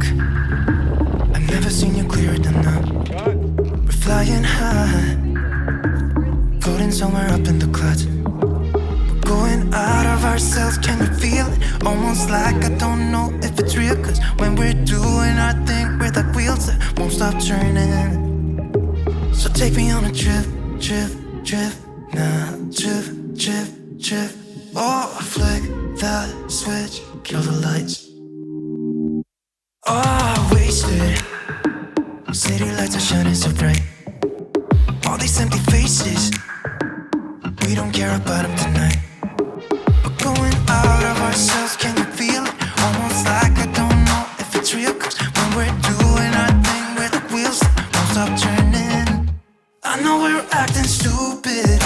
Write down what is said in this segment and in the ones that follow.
I've never seen you clearer than now. We're flying high, floating somewhere up in the clouds. We're going out of ourselves, can you feel it? Almost like I don't know if it's real. Cause when we're doing our thing, we're like wheels that won't stop turning. So take me on a trip, trip, trip. Now trip, trip, trip. Oh, flick that switch, kill the lights. Oh, wasted. City lights are shining so bright. All these empty faces, we don't care about them tonight. We're going out of ourselves, can you feel it? Almost like I don't know if it's real. Cause when we're doing our thing, we're like wheels that won't stop turning. I know we're acting stupid.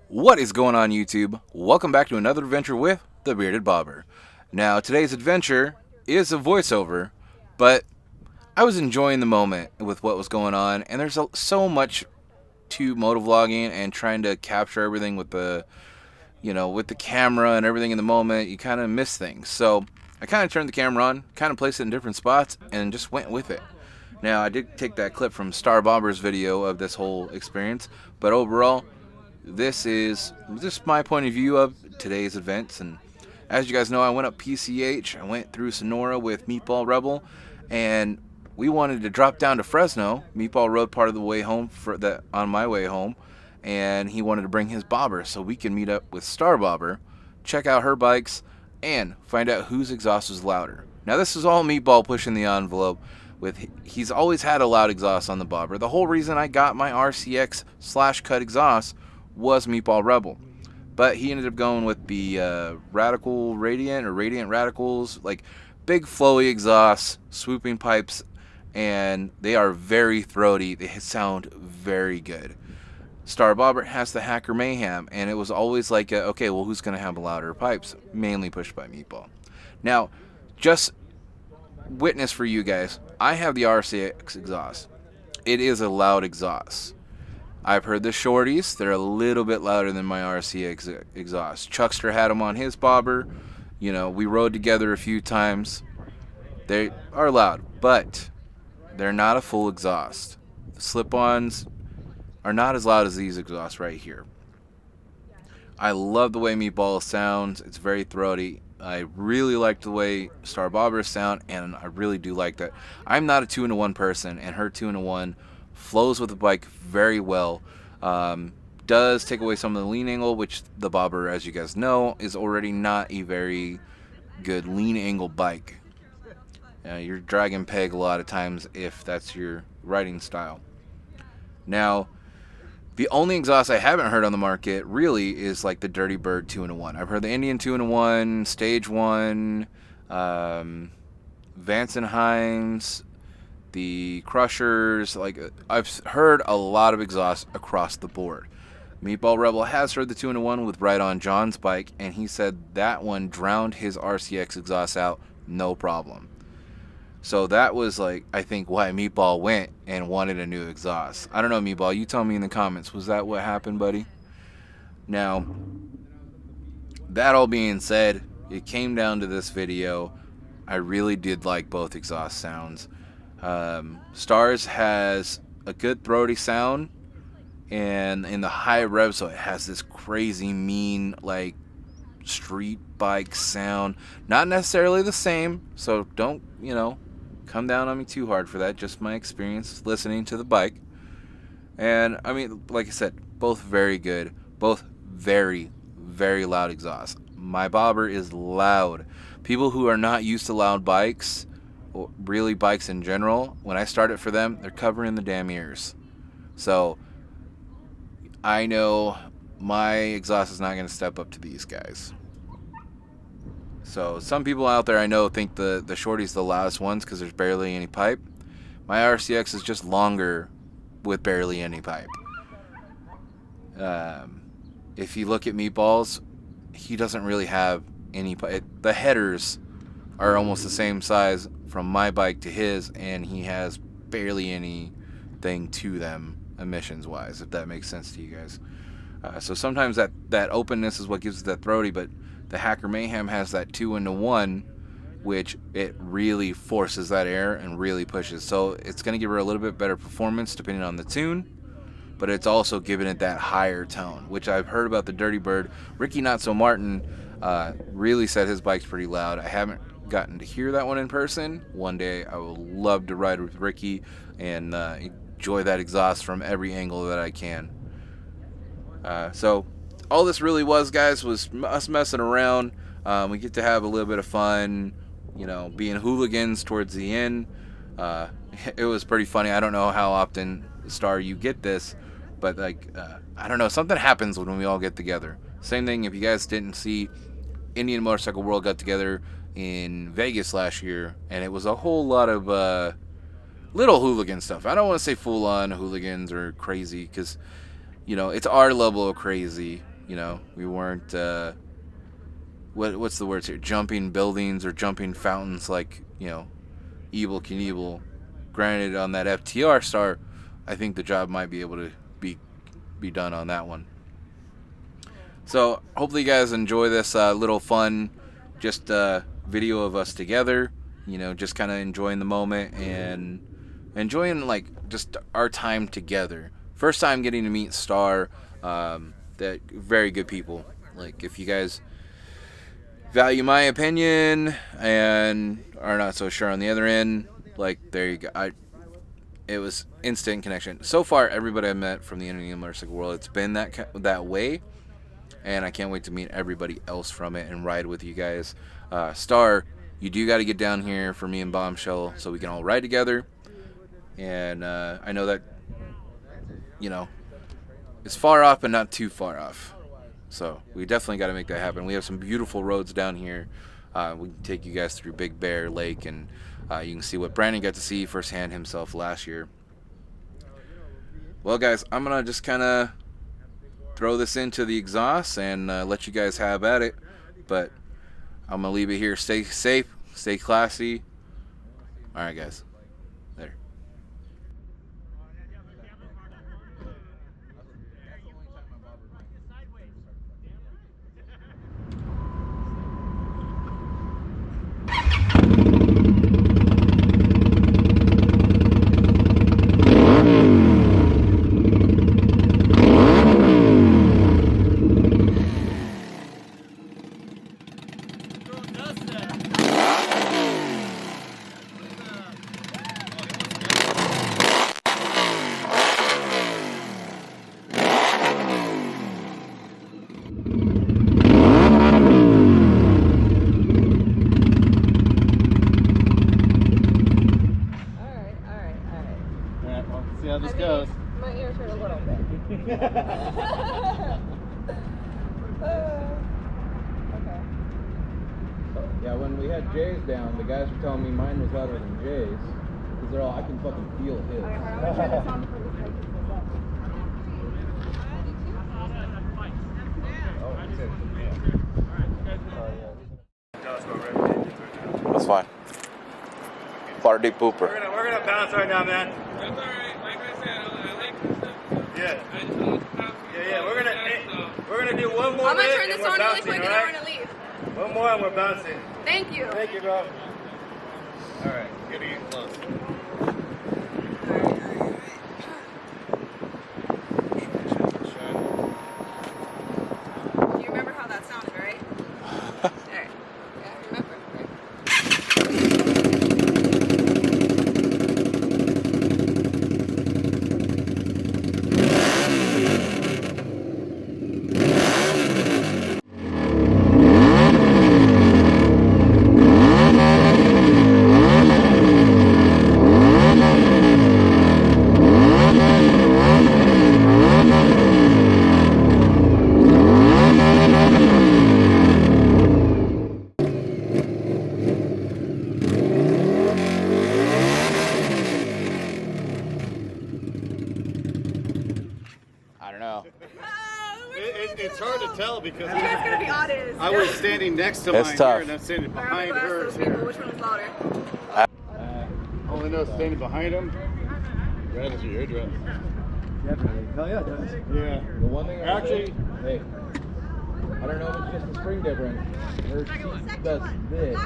What is going on, YouTube? Welcome back to another adventure with the Bearded Bobber. Now, today's adventure is a voiceover, but I was enjoying the moment with what was going on, and there's so much to motovlogging and trying to capture everything with the, with the camera and everything in the moment. You kind of miss things. So I kind of turned the camera on, kind of placed it in different spots, and just went with it. Now, I did take that clip from Star Bobber's video of this whole experience, but overall, this is just my point of view of today's events. And as you guys know, I went up PCH, I went through Sonora with Meatball Rebel, and we wanted to drop down to Fresno. Meatball rode part of the way home on my way home, and he wanted to bring his bobber so we can meet up with Star Bobber, check out her bikes, and find out whose exhaust was louder. Now, this is all Meatball pushing the envelope. He's always had a loud exhaust on the bobber. The whole reason I got my RCX/cut exhaust was Meatball Rebel, but he ended up going with the Radical Radiant or Radiant Radicals, like big flowy exhausts, swooping pipes, and they are very throaty. They sound very good. Star Bobber has the Hacker Mayhem, and it was always like, okay, well, who's going to have louder pipes? Mainly pushed by Meatball. Now, just witness for you guys, I have the RCX exhaust. It is a loud exhaust. I've heard the shorties, they're a little bit louder than my RCX exhaust. Chuckster had them on his bobber. We rode together a few times. They are loud, but they're not a full exhaust. The slip-ons are not as loud as these exhausts right here. I love the way Meatball sounds. It's very throaty. I really like the way Star Bobbers sound, and I really do like that. I'm not a 2-in-1 person, and her 2-in-1 flows with the bike very well. Does take away some of the lean angle, which the bobber, as you guys know, is already not a very good lean angle bike. You're dragging peg a lot of times if that's your riding style. Now, the only exhaust I haven't heard on the market really is like the Dirty Bird 2-in-1. I've heard the Indian 2-in-1, Stage 1, Vance and Hines, the Crushers. Like, I've heard a lot of exhausts across the board. Meatball Rebel has heard the 2-in-1 with Right On John's bike, and he said that one drowned his RCX exhaust out, no problem. So that was, like, I think why Meatball went and wanted a new exhaust. I don't know, Meatball, you tell me in the comments, was that what happened, buddy? Now, that all being said, it came down to this video. I really did like both exhaust sounds. Stars has a good throaty sound, and in the high rev, so it has this crazy mean, like, street bike sound. Not necessarily the same, so don't, come down on me too hard for that. Just my experience listening to the bike. And I mean, like I said, both very good, both very, very loud exhausts. My bobber is loud. People who are not used to loud bikes, or really bikes in general, when I start it for them, they're covering the damn ears. So I know my exhaust is not going to step up to these guys. So some people out there I know think the shorty's the loudest ones because there's barely any pipe. My RCX is just longer with barely any pipe. If you look at Meatball's, he doesn't really have any pipe. The headers are almost the same size from my bike to his, and he has barely anything to them emissions wise, if that makes sense to you guys. So sometimes that openness is what gives it that throaty, but the Hacker Mayhem has that 2-in-1, which it really forces that air and really pushes. So it's going to give her a little bit better performance depending on the tune, but it's also giving it that higher tone, which I've heard about the Dirty Bird. Ricky Not So Martin really said his bike's pretty loud. I haven't gotten to hear that one in person. One day I will love to ride with Ricky and enjoy that exhaust from every angle that I can. So all this really was, guys, was us messing around. We get to have a little bit of fun, you know, being hooligans towards the end. It was pretty funny. I don't know how often, Star, you get this, but like, I don't know, something happens when we all get together. Same thing if you guys didn't see, Indian Motorcycle World got together in Vegas last year, and it was a whole lot of little hooligan stuff. I don't want to say full-on hooligans or crazy, because, you know, it's our level of crazy. You know, we weren't, what's the words here? Jumping buildings or jumping fountains like, you know, Evel Knievel. Granted, on that FTR Star, I think the job might be able to be done on that one. So, hopefully you guys enjoy this little fun, just video of us together. You know, just kind of enjoying the moment and enjoying, like, just our time together. First time getting to meet Star. That very good people. Like, if you guys value my opinion and are not so sure on the other end, like, there you go. It was instant connection. So far, everybody I met from the Indian Motorcycle World, it's been that way, and I can't wait to meet everybody else from it and ride with you guys. Star, you do got to get down here for me and Bombshell so we can all ride together. And I know that, you know, it's far off, but not too far off. So we definitely got to make that happen. We have some beautiful roads down here. We can take you guys through Big Bear Lake, and you can see what Brandon got to see firsthand himself last year. Well, guys, I'm going to just kind of throw this into the exhaust and let you guys have at it. But I'm going to leave it here. Stay safe, stay classy. All right, guys. There. Yeah, when we had Jay's down, the guys were telling me mine was louder than Jay's. Because they're all, I can fucking feel his. That's fine. Water deep pooper. We're gonna bounce right now, man. That's alright. Like I said, I like this stuff. Yeah. I just want to stop. Yeah. We're gonna do one more. I'm gonna lift turn and this we're on really bouncing, quick and then alright? we're gonna leave. One more and we're bouncing. Thank you. Thank you, bro. All right, getting close. You remember how that sounded, right? Alright. Yeah, I remember. Right? It's hard to tell because It's gonna be honest. I was standing next to It's mine tough. here and I'm standing behind Glass, hers those people, here. which one was louder? Only know standing behind him. Red is your eardrum. Definitely. Hell yeah, it does. Yeah. The one thing I Actually, hey, I don't know if it's just the spring difference. Her seat does this.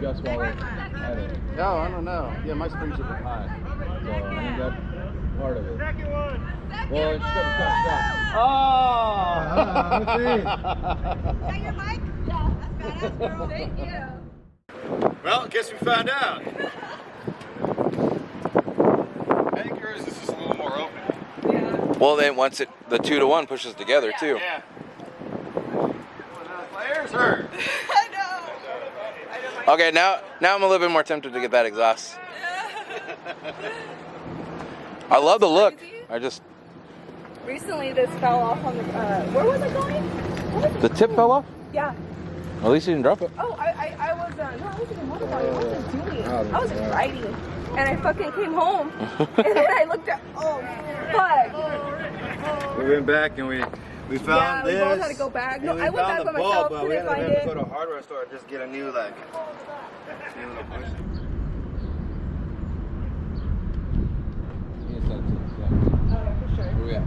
adjust while we're at it. No, I don't know. Yeah, my springs are high. So I think that's part of it. Well, it's just got to Oh! Is that your mic? Yeah, that's badass, girl. Thank you. Well, guess we found out. I think yours is just a little more open. Yeah. Well, then once the 2-to-1 pushes together too. Yeah. My ears hurt. I know. Okay, now I'm a little bit more tempted to get that exhaust. I love the look. I just Recently, this fell off on the. Where was it going? What was it the tip going? fell off. Yeah. At least you didn't drop it. Oh, I was no, I wasn't in motorbike. I wasn't doing. I was riding, and I fucking came home, and then I looked at. Oh, fuck. We went back and we found this. Yeah, we both had to go back. No, and I we went found back the by bulb, myself. but we Couldn't had find to it. go to a hardware store and just get a new like. Where we at?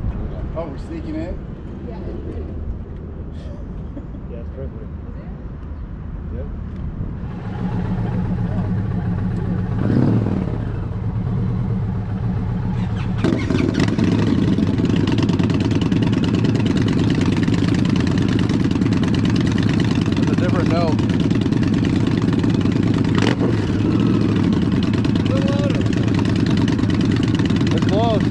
Oh, we're sneaking in? Yeah. Yeah, it's perfect. Yep. It's a different note. It's close.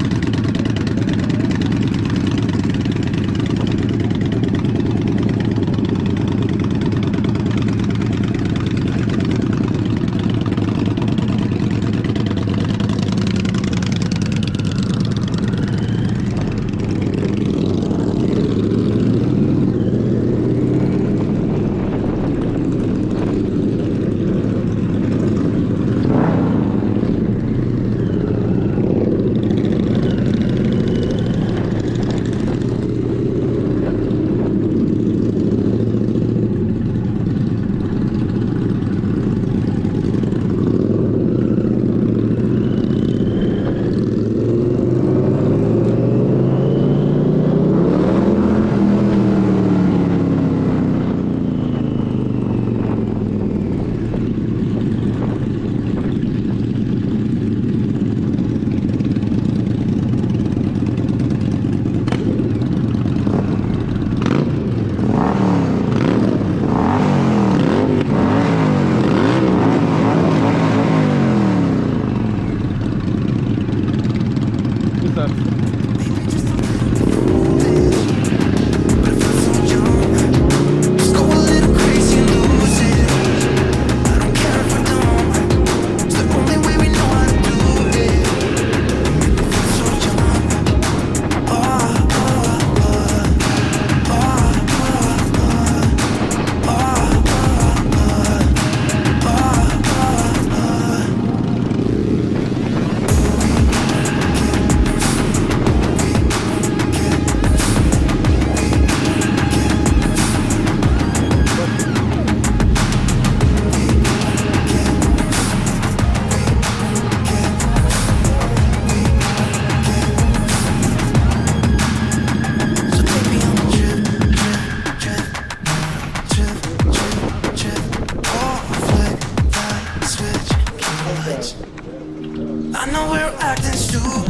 I know we're acting stupid.